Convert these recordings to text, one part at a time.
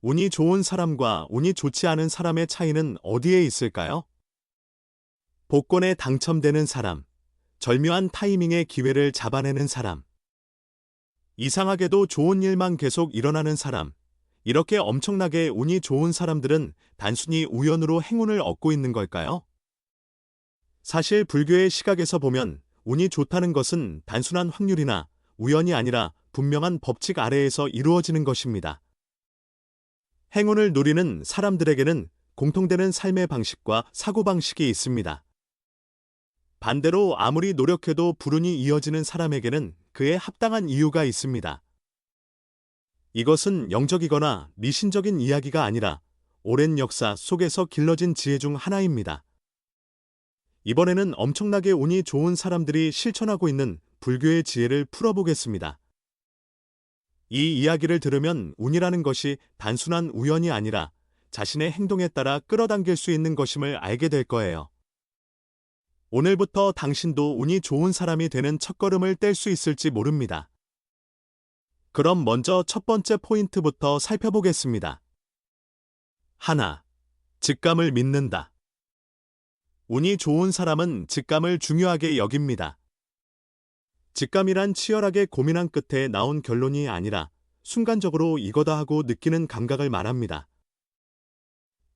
운이 좋은 사람과 운이 좋지 않은 사람의 차이는 어디에 있을까요? 복권에 당첨되는 사람, 절묘한 타이밍의 기회를 잡아내는 사람, 이상하게도 좋은 일만 계속 일어나는 사람, 이렇게 엄청나게 운이 좋은 사람들은 단순히 우연으로 행운을 얻고 있는 걸까요? 사실 불교의 시각에서 보면 운이 좋다는 것은 단순한 확률이나 우연이 아니라 분명한 법칙 아래에서 이루어지는 것입니다. 행운을 누리는 사람들에게는 공통되는 삶의 방식과 사고방식이 있습니다. 반대로 아무리 노력해도 불운이 이어지는 사람에게는 그에 합당한 이유가 있습니다. 이것은 영적이거나 미신적인 이야기가 아니라 오랜 역사 속에서 길러진 지혜 중 하나입니다. 이번에는 엄청나게 운이 좋은 사람들이 실천하고 있는 불교의 지혜를 풀어보겠습니다. 이 이야기를 들으면 운이라는 것이 단순한 우연이 아니라 자신의 행동에 따라 끌어당길 수 있는 것임을 알게 될 거예요. 오늘부터 당신도 운이 좋은 사람이 되는 첫걸음을 뗄 수 있을지 모릅니다. 그럼 먼저 첫 번째 포인트부터 살펴보겠습니다. 하나, 직감을 믿는다. 운이 좋은 사람은 직감을 중요하게 여깁니다. 직감이란 치열하게 고민한 끝에 나온 결론이 아니라 순간적으로 이거다 하고 느끼는 감각을 말합니다.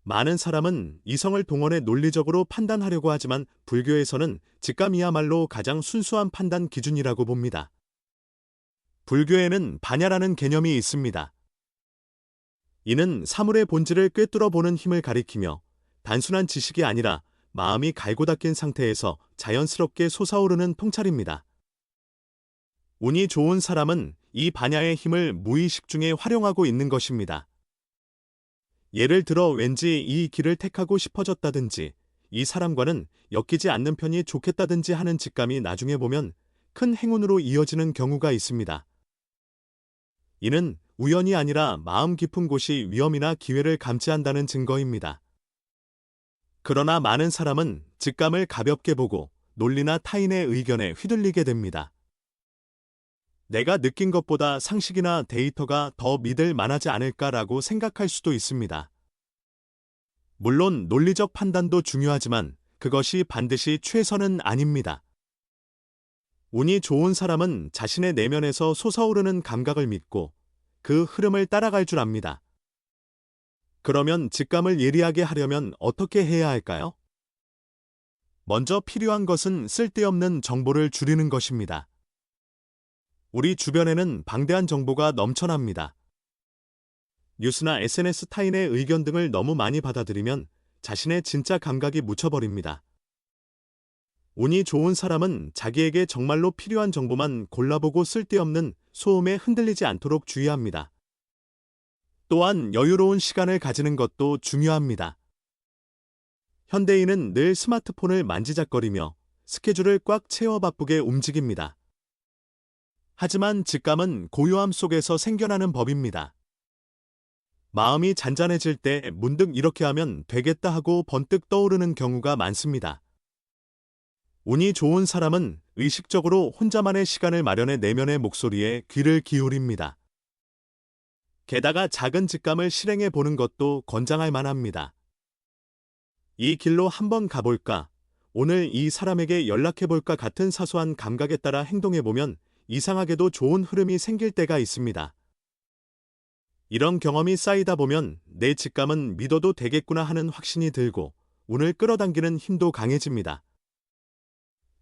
많은 사람은 이성을 동원해 논리적으로 판단하려고 하지만 불교에서는 직감이야말로 가장 순수한 판단 기준이라고 봅니다. 불교에는 반야라는 개념이 있습니다. 이는 사물의 본질을 꿰뚫어 보는 힘을 가리키며 단순한 지식이 아니라 마음이 갈고 닦인 상태에서 자연스럽게 솟아오르는 통찰입니다. 운이 좋은 사람은 이 반야의 힘을 무의식 중에 활용하고 있는 것입니다. 예를 들어 왠지 이 길을 택하고 싶어졌다든지 이 사람과는 엮이지 않는 편이 좋겠다든지 하는 직감이 나중에 보면 큰 행운으로 이어지는 경우가 있습니다. 이는 우연이 아니라 마음 깊은 곳이 위험이나 기회를 감지한다는 증거입니다. 그러나 많은 사람은 직감을 가볍게 보고 논리나 타인의 의견에 휘둘리게 됩니다. 내가 느낀 것보다 상식이나 데이터가 더 믿을 만하지 않을까라고 생각할 수도 있습니다. 물론 논리적 판단도 중요하지만 그것이 반드시 최선은 아닙니다. 운이 좋은 사람은 자신의 내면에서 솟아오르는 감각을 믿고 그 흐름을 따라갈 줄 압니다. 그러면 직감을 예리하게 하려면 어떻게 해야 할까요? 먼저 필요한 것은 쓸데없는 정보를 줄이는 것입니다. 우리 주변에는 방대한 정보가 넘쳐납니다. 뉴스나 SNS 타인의 의견 등을 너무 많이 받아들이면 자신의 진짜 감각이 묻혀버립니다. 운이 좋은 사람은 자기에게 정말로 필요한 정보만 골라보고 쓸데없는 소음에 흔들리지 않도록 주의합니다. 또한 여유로운 시간을 가지는 것도 중요합니다. 현대인은 늘 스마트폰을 만지작거리며 스케줄을 꽉 채워 바쁘게 움직입니다. 하지만 직감은 고요함 속에서 생겨나는 법입니다. 마음이 잔잔해질 때 문득 이렇게 하면 되겠다 하고 번뜩 떠오르는 경우가 많습니다. 운이 좋은 사람은 의식적으로 혼자만의 시간을 마련해 내면의 목소리에 귀를 기울입니다. 게다가 작은 직감을 실행해 보는 것도 권장할 만합니다. 이 길로 한번 가볼까? 오늘 이 사람에게 연락해볼까? 같은 사소한 감각에 따라 행동해보면 이상하게도 좋은 흐름이 생길 때가 있습니다. 이런 경험이 쌓이다 보면 내 직감은 믿어도 되겠구나 하는 확신이 들고 운을 끌어당기는 힘도 강해집니다.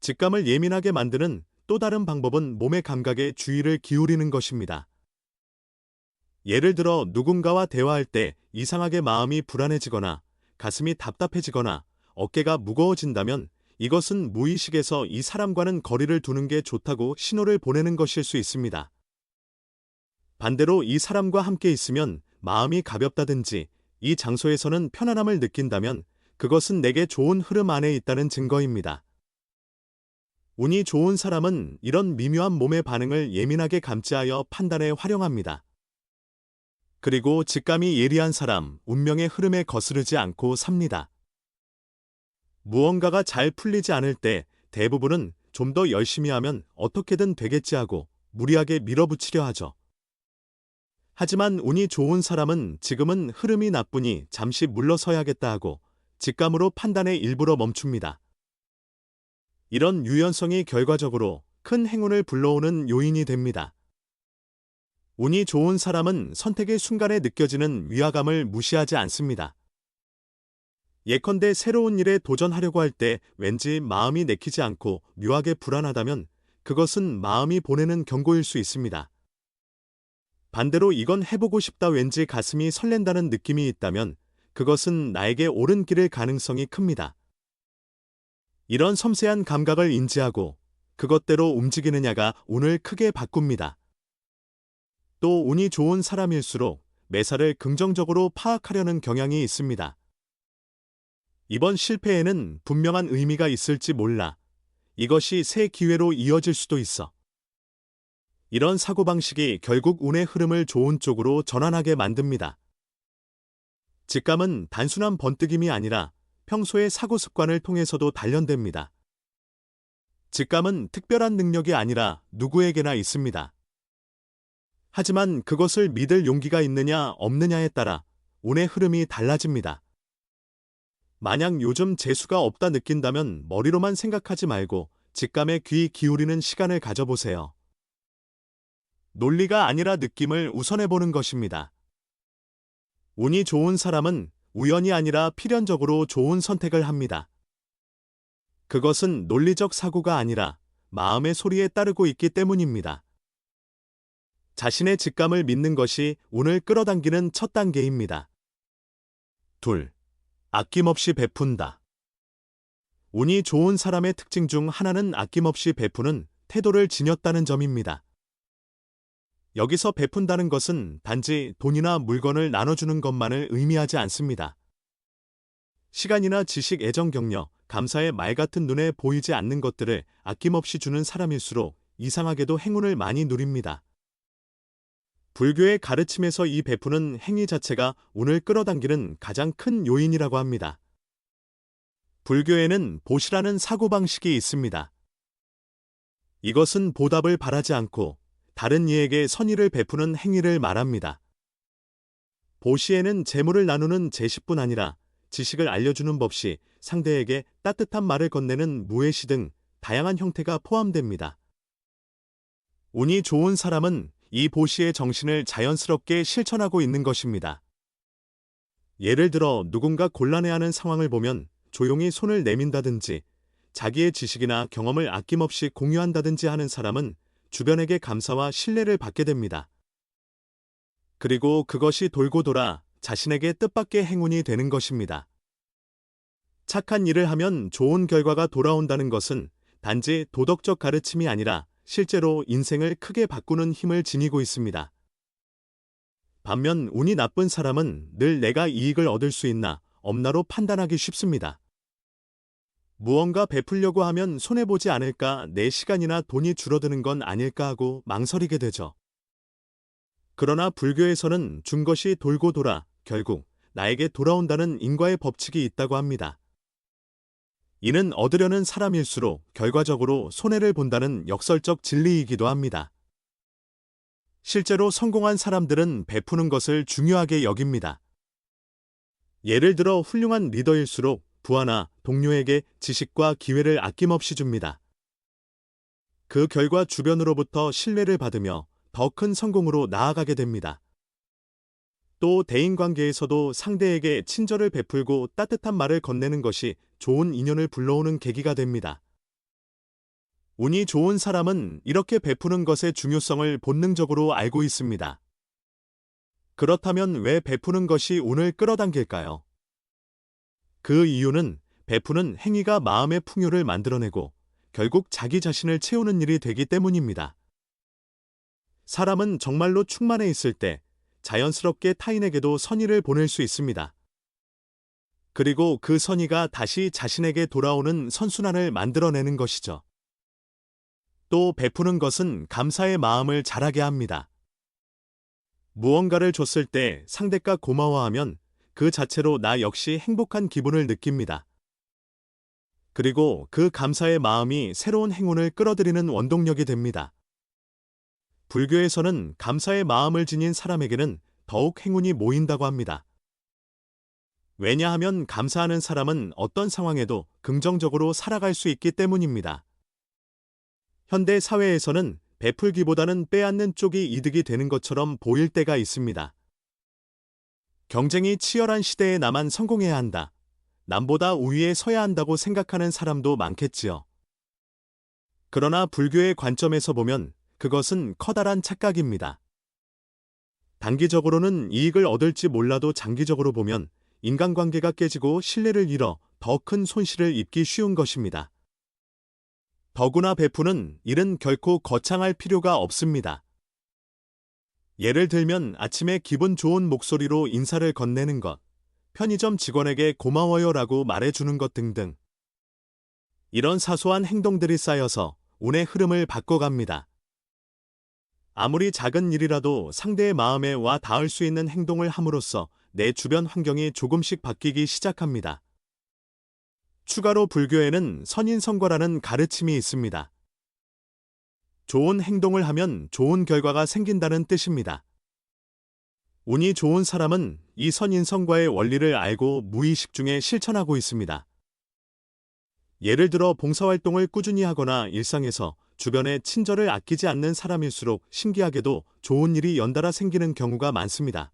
직감을 예민하게 만드는 또 다른 방법은 몸의 감각에 주의를 기울이는 것입니다. 예를 들어 누군가와 대화할 때 이상하게 마음이 불안해지거나 가슴이 답답해지거나 어깨가 무거워진다면 이것은 무의식에서 이 사람과는 거리를 두는 게 좋다고 신호를 보내는 것일 수 있습니다. 반대로 이 사람과 함께 있으면 마음이 가볍다든지 이 장소에서는 편안함을 느낀다면 그것은 내게 좋은 흐름 안에 있다는 증거입니다. 운이 좋은 사람은 이런 미묘한 몸의 반응을 예민하게 감지하여 판단에 활용합니다. 그리고 직감이 예리한 사람, 운명의 흐름에 거스르지 않고 삽니다. 무언가가 잘 풀리지 않을 때 대부분은 좀 더 열심히 하면 어떻게든 되겠지 하고 무리하게 밀어붙이려 하죠. 하지만 운이 좋은 사람은 지금은 흐름이 나쁘니 잠시 물러서야겠다 하고 직감으로 판단에 일부러 멈춥니다. 이런 유연성이 결과적으로 큰 행운을 불러오는 요인이 됩니다. 운이 좋은 사람은 선택의 순간에 느껴지는 위화감을 무시하지 않습니다. 예컨대 새로운 일에 도전하려고 할 때 왠지 마음이 내키지 않고 묘하게 불안하다면 그것은 마음이 보내는 경고일 수 있습니다. 반대로 이건 해보고 싶다 왠지 가슴이 설렌다는 느낌이 있다면 그것은 나에게 옳은 길일 가능성이 큽니다. 이런 섬세한 감각을 인지하고 그것대로 움직이느냐가 운을 크게 바꿉니다. 또 운이 좋은 사람일수록 매사를 긍정적으로 파악하려는 경향이 있습니다. 이번 실패에는 분명한 의미가 있을지 몰라. 이것이 새 기회로 이어질 수도 있어. 이런 사고방식이 결국 운의 흐름을 좋은 쪽으로 전환하게 만듭니다. 직감은 단순한 번뜩임이 아니라 평소의 사고 습관을 통해서도 단련됩니다. 직감은 특별한 능력이 아니라 누구에게나 있습니다. 하지만 그것을 믿을 용기가 있느냐 없느냐에 따라 운의 흐름이 달라집니다. 만약 요즘 재수가 없다 느낀다면 머리로만 생각하지 말고 직감에 귀 기울이는 시간을 가져보세요. 논리가 아니라 느낌을 우선해보는 것입니다. 운이 좋은 사람은 우연이 아니라 필연적으로 좋은 선택을 합니다. 그것은 논리적 사고가 아니라 마음의 소리에 따르고 있기 때문입니다. 자신의 직감을 믿는 것이 운을 끌어당기는 첫 단계입니다. 2. 아낌없이 베푼다. 운이 좋은 사람의 특징 중 하나는 아낌없이 베푸는 태도를 지녔다는 점입니다. 여기서 베푼다는 것은 단지 돈이나 물건을 나눠주는 것만을 의미하지 않습니다. 시간이나 지식, 애정, 격려, 감사의 말 같은 눈에 보이지 않는 것들을 아낌없이 주는 사람일수록 이상하게도 행운을 많이 누립니다. 불교의 가르침에서 이 베푸는 행위 자체가 운을 끌어당기는 가장 큰 요인이라고 합니다. 불교에는 보시라는 사고방식이 있습니다. 이것은 보답을 바라지 않고 다른 이에게 선의를 베푸는 행위를 말합니다. 보시에는 재물을 나누는 제시뿐 아니라 지식을 알려주는 법시, 상대에게 따뜻한 말을 건네는 무예시 등 다양한 형태가 포함됩니다. 운이 좋은 사람은 이 보시의 정신을 자연스럽게 실천하고 있는 것입니다. 예를 들어 누군가 곤란해하는 상황을 보면 조용히 손을 내민다든지 자기의 지식이나 경험을 아낌없이 공유한다든지 하는 사람은 주변에게 감사와 신뢰를 받게 됩니다. 그리고 그것이 돌고 돌아 자신에게 뜻밖의 행운이 되는 것입니다. 착한 일을 하면 좋은 결과가 돌아온다는 것은 단지 도덕적 가르침이 아니라 실제로 인생을 크게 바꾸는 힘을 지니고 있습니다. 반면 운이 나쁜 사람은 늘 내가 이익을 얻을 수 있나 없나로 판단하기 쉽습니다. 무언가 베풀려고 하면 손해보지 않을까, 내 시간이나 돈이 줄어드는 건 아닐까 하고 망설이게 되죠. 그러나 불교에서는 준 것이 돌고 돌아 결국 나에게 돌아온다는 인과의 법칙이 있다고 합니다. 이는 얻으려는 사람일수록 결과적으로 손해를 본다는 역설적 진리이기도 합니다. 실제로 성공한 사람들은 베푸는 것을 중요하게 여깁니다. 예를 들어 훌륭한 리더일수록 부하나 동료에게 지식과 기회를 아낌없이 줍니다. 그 결과 주변으로부터 신뢰를 받으며 더 큰 성공으로 나아가게 됩니다. 또 대인관계에서도 상대에게 친절을 베풀고 따뜻한 말을 건네는 것이 좋은 인연을 불러오는 계기가 됩니다. 운이 좋은 사람은 이렇게 베푸는 것의 중요성을 본능적으로 알고 있습니다. 그렇다면 왜 베푸는 것이 운을 끌어당길까요? 그 이유는 베푸는 행위가 마음의 풍요를 만들어내고 결국 자기 자신을 채우는 일이 되기 때문입니다. 사람은 정말로 충만해 있을 때 자연스럽게 타인에게도 선의를 보낼 수 있습니다. 그리고 그 선의가 다시 자신에게 돌아오는 선순환을 만들어내는 것이죠. 또 베푸는 것은 감사의 마음을 자라게 합니다. 무언가를 줬을 때 상대가 고마워하면 그 자체로 나 역시 행복한 기분을 느낍니다. 그리고 그 감사의 마음이 새로운 행운을 끌어들이는 원동력이 됩니다. 불교에서는 감사의 마음을 지닌 사람에게는 더욱 행운이 모인다고 합니다. 왜냐하면 감사하는 사람은 어떤 상황에도 긍정적으로 살아갈 수 있기 때문입니다. 현대 사회에서는 베풀기보다는 빼앗는 쪽이 이득이 되는 것처럼 보일 때가 있습니다. 경쟁이 치열한 시대에 나만 성공해야 한다. 남보다 우위에 서야 한다고 생각하는 사람도 많겠지요. 그러나 불교의 관점에서 보면 그것은 커다란 착각입니다. 단기적으로는 이익을 얻을지 몰라도 장기적으로 보면 인간관계가 깨지고 신뢰를 잃어 더 큰 손실을 입기 쉬운 것입니다. 더구나 베푸는 일은 결코 거창할 필요가 없습니다. 예를 들면 아침에 기분 좋은 목소리로 인사를 건네는 것, 편의점 직원에게 고마워요라고 말해주는 것 등등. 이런 사소한 행동들이 쌓여서 운의 흐름을 바꿔갑니다. 아무리 작은 일이라도 상대의 마음에 와 닿을 수 있는 행동을 함으로써 내 주변 환경이 조금씩 바뀌기 시작합니다. 추가로 불교에는 선인성과라는 가르침이 있습니다. 좋은 행동을 하면 좋은 결과가 생긴다는 뜻입니다. 운이 좋은 사람은 이 선인성과의 원리를 알고 무의식 중에 실천하고 있습니다. 예를 들어 봉사활동을 꾸준히 하거나 일상에서 주변의 친절을 아끼지 않는 사람일수록 신기하게도 좋은 일이 연달아 생기는 경우가 많습니다.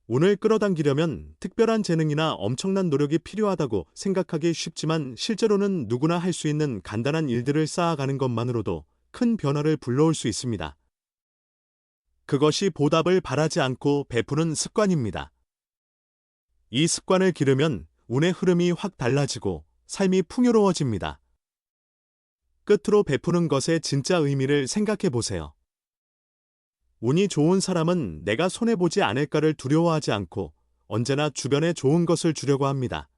운을 끌어당기려면 특별한 재능이나 엄청난 노력이 필요하다고 생각하기 쉽지만 실제로는 누구나 할 수 있는 간단한 일들을 쌓아가는 것만으로도 큰 변화를 불러올 수 있습니다. 그것이 보답을 바라지 않고 베푸는 습관입니다. 이 습관을 기르면 운의 흐름이 확 달라지고 삶이 풍요로워집니다. 끝으로 베푸는 것의 진짜 의미를 생각해 보세요. 운이 좋은 사람은 내가 손해보지 않을까를 두려워하지 않고 언제나 주변에 좋은 것을 주려고 합니다.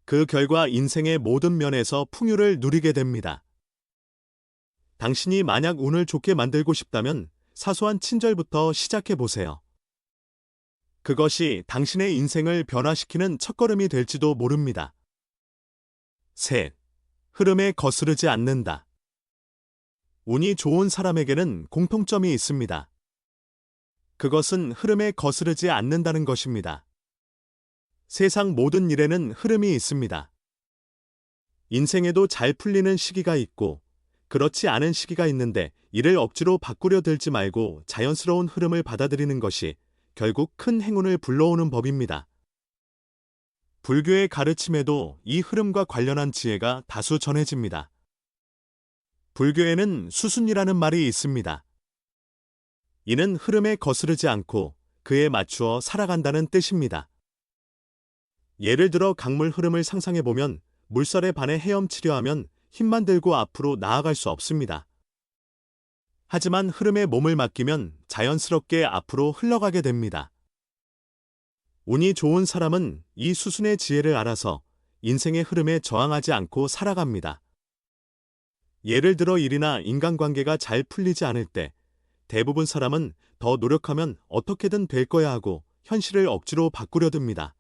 그 결과 인생의 모든 면에서 풍요를 누리게 됩니다. 당신이 만약 운을 좋게 만들고 싶다면 사소한 친절부터 시작해 보세요. 그것이 당신의 인생을 변화시키는 첫걸음이 될지도 모릅니다. 셋. 흐름에 거스르지 않는다. 운이 좋은 사람에게는 공통점이 있습니다. 그것은 흐름에 거스르지 않는다는 것입니다. 세상 모든 일에는 흐름이 있습니다. 인생에도 잘 풀리는 시기가 있고 그렇지 않은 시기가 있는데 이를 억지로 바꾸려 들지 말고 자연스러운 흐름을 받아들이는 것이 결국 큰 행운을 불러오는 법입니다. 불교의 가르침에도 이 흐름과 관련한 지혜가 다수 전해집니다. 불교에는 수순이라는 말이 있습니다. 이는 흐름에 거스르지 않고 그에 맞추어 살아간다는 뜻입니다. 예를 들어 강물 흐름을 상상해보면 물살에 반해 헤엄치려 하면 힘만 들고 앞으로 나아갈 수 없습니다. 하지만 흐름에 몸을 맡기면 자연스럽게 앞으로 흘러가게 됩니다. 운이 좋은 사람은 이 수순의 지혜를 알아서 인생의 흐름에 저항하지 않고 살아갑니다. 예를 들어 일이나 인간관계가 잘 풀리지 않을 때 대부분 사람은 더 노력하면 어떻게든 될 거야 하고 현실을 억지로 바꾸려 듭니다.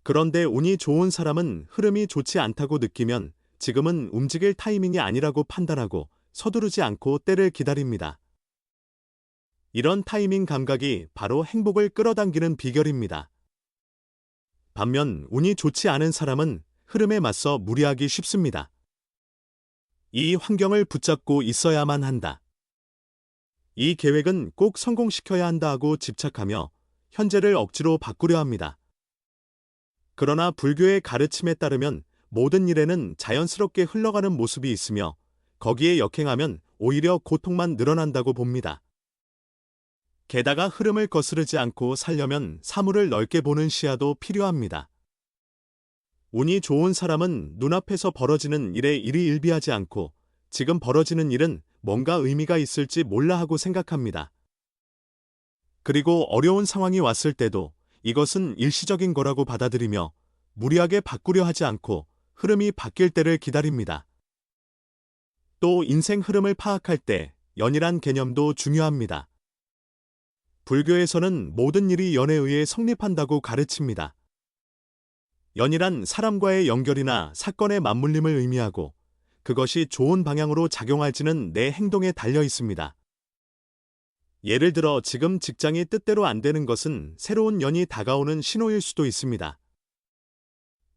그런데 운이 좋은 사람은 흐름이 좋지 않다고 느끼면 지금은 움직일 타이밍이 아니라고 판단하고 서두르지 않고 때를 기다립니다. 이런 타이밍 감각이 바로 행복을 끌어당기는 비결입니다. 반면 운이 좋지 않은 사람은 흐름에 맞서 무리하기 쉽습니다. 이 환경을 붙잡고 있어야만 한다. 이 계획은 꼭 성공시켜야 한다 하고 집착하며 현재를 억지로 바꾸려 합니다. 그러나 불교의 가르침에 따르면 모든 일에는 자연스럽게 흘러가는 모습이 있으며 거기에 역행하면 오히려 고통만 늘어난다고 봅니다. 게다가 흐름을 거스르지 않고 살려면 사물을 넓게 보는 시야도 필요합니다. 운이 좋은 사람은 눈앞에서 벌어지는 일에 일희일비하지 않고 지금 벌어지는 일은 뭔가 의미가 있을지 몰라 하고 생각합니다. 그리고 어려운 상황이 왔을 때도 이것은 일시적인 거라고 받아들이며 무리하게 바꾸려 하지 않고 흐름이 바뀔 때를 기다립니다. 또 인생 흐름을 파악할 때 연이란 개념도 중요합니다. 불교에서는 모든 일이 연에 의해 성립한다고 가르칩니다. 연이란 사람과의 연결이나 사건의 맞물림을 의미하고 그것이 좋은 방향으로 작용할지는 내 행동에 달려 있습니다. 예를 들어 지금 직장이 뜻대로 안 되는 것은 새로운 년이 다가오는 신호일 수도 있습니다.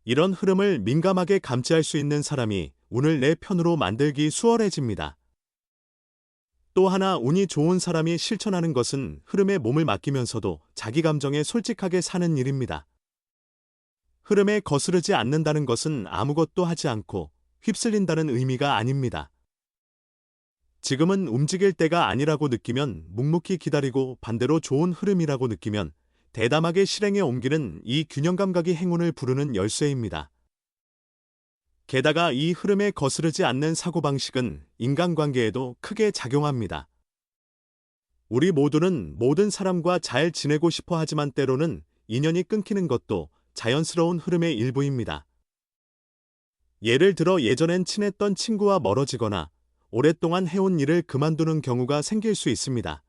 이런 흐름을 민감하게 감지할 수 있는 사람이 운을 내 편으로 만들기 수월해집니다. 또 하나 운이 좋은 사람이 실천하는 것은 흐름에 몸을 맡기면서도 자기 감정에 솔직하게 사는 일입니다. 흐름에 거스르지 않는다는 것은 아무것도 하지 않고 휩쓸린다는 의미가 아닙니다. 지금은 움직일 때가 아니라고 느끼면 묵묵히 기다리고 반대로 좋은 흐름이라고 느끼면 대담하게 실행에 옮기는 이 균형 감각이 행운을 부르는 열쇠입니다. 게다가 이 흐름에 거스르지 않는 사고방식은 인간관계에도 크게 작용합니다. 우리 모두는 모든 사람과 잘 지내고 싶어 하지만 때로는 인연이 끊기는 것도 자연스러운 흐름의 일부입니다. 예를 들어 예전엔 친했던 친구와 멀어지거나 오랫동안 해온 일을 그만두는 경우가 생길 수 있습니다.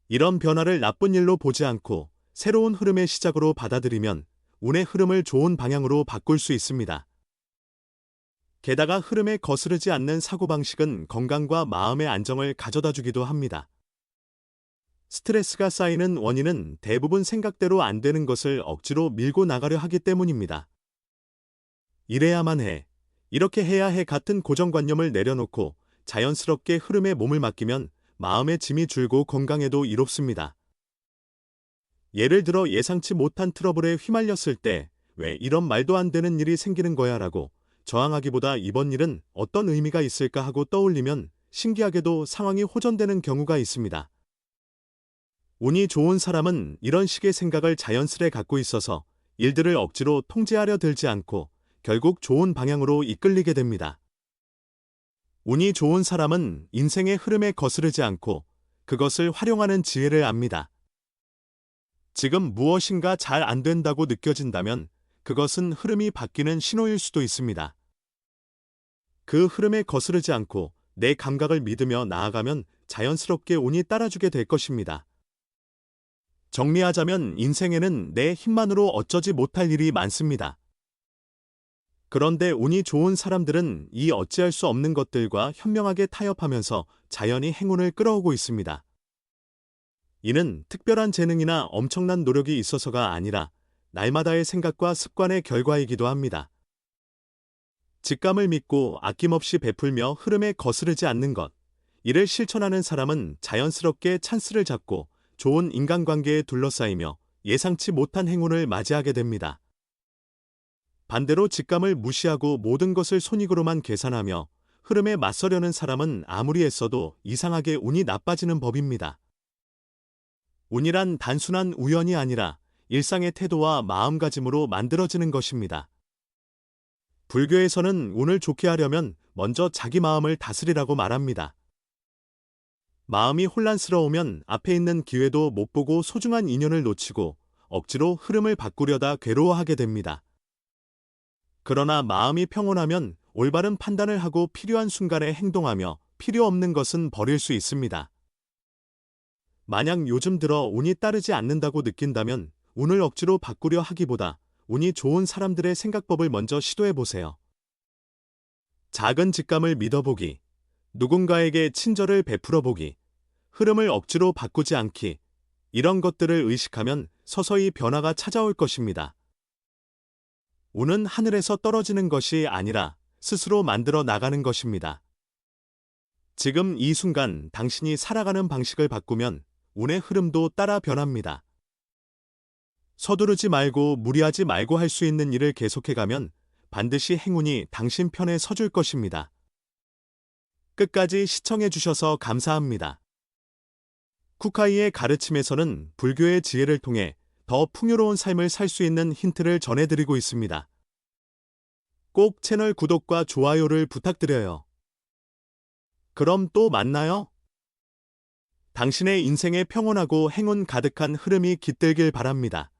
이런 변화를 나쁜 일로 보지 않고 새로운 흐름의 시작으로 받아들이면 운의 흐름을 좋은 방향으로 바꿀 수 있습니다. 게다가 흐름에 거스르지 않는 사고방식은 건강과 마음의 안정을 가져다 주기도 합니다. 스트레스가 쌓이는 원인은 대부분 생각대로 안 되는 것을 억지로 밀고 나가려 하기 때문입니다. 이래야만 해, 이렇게 해야 해 같은 고정관념을 내려놓고 자연스럽게 흐름에 몸을 맡기면 마음의 짐이 줄고 건강에도 이롭습니다. 예를 들어 예상치 못한 트러블에 휘말렸을 때 왜 이런 말도 안 되는 일이 생기는 거야 라고 저항하기보다 이번 일은 어떤 의미가 있을까 하고 떠올리면 신기하게도 상황이 호전되는 경우가 있습니다. 운이 좋은 사람은 이런 식의 생각을 자연스레 갖고 있어서 일들을 억지로 통제하려 들지 않고 결국 좋은 방향으로 이끌리게 됩니다. 운이 좋은 사람은 인생의 흐름에 거스르지 않고 그것을 활용하는 지혜를 압니다. 지금 무엇인가 잘 안 된다고 느껴진다면 그것은 흐름이 바뀌는 신호일 수도 있습니다. 그 흐름에 거스르지 않고 내 감각을 믿으며 나아가면 자연스럽게 운이 따라주게 될 것입니다. 정리하자면 인생에는 내 힘만으로 어쩌지 못할 일이 많습니다. 그런데 운이 좋은 사람들은 이 어찌할 수 없는 것들과 현명하게 타협하면서 자연히 행운을 끌어오고 있습니다. 이는 특별한 재능이나 엄청난 노력이 있어서가 아니라 날마다의 생각과 습관의 결과이기도 합니다. 직감을 믿고 아낌없이 베풀며 흐름에 거스르지 않는 것, 이를 실천하는 사람은 자연스럽게 찬스를 잡고 좋은 인간관계에 둘러싸이며 예상치 못한 행운을 맞이하게 됩니다. 반대로 직감을 무시하고 모든 것을 손익으로만 계산하며 흐름에 맞서려는 사람은 아무리 애써도 이상하게 운이 나빠지는 법입니다. 운이란 단순한 우연이 아니라 일상의 태도와 마음가짐으로 만들어지는 것입니다. 불교에서는 운을 좋게 하려면 먼저 자기 마음을 다스리라고 말합니다. 마음이 혼란스러우면 앞에 있는 기회도 못 보고 소중한 인연을 놓치고 억지로 흐름을 바꾸려다 괴로워하게 됩니다. 그러나 마음이 평온하면 올바른 판단을 하고 필요한 순간에 행동하며 필요 없는 것은 버릴 수 있습니다. 만약 요즘 들어 운이 따르지 않는다고 느낀다면 운을 억지로 바꾸려 하기보다 운이 좋은 사람들의 생각법을 먼저 시도해보세요. 작은 직감을 믿어보기, 누군가에게 친절을 베풀어보기, 흐름을 억지로 바꾸지 않기, 이런 것들을 의식하면 서서히 변화가 찾아올 것입니다. 운은 하늘에서 떨어지는 것이 아니라 스스로 만들어 나가는 것입니다. 지금 이 순간 당신이 살아가는 방식을 바꾸면 운의 흐름도 따라 변합니다. 서두르지 말고 무리하지 말고 할 수 있는 일을 계속해가면 반드시 행운이 당신 편에 서줄 것입니다. 끝까지 시청해주셔서 감사합니다. 쿠카이의 가르침에서는 불교의 지혜를 통해 더 풍요로운 삶을 살 수 있는 힌트를 전해드리고 있습니다. 꼭 채널 구독과 좋아요를 부탁드려요. 그럼 또 만나요. 당신의 인생에 평온하고 행운 가득한 흐름이 깃들길 바랍니다.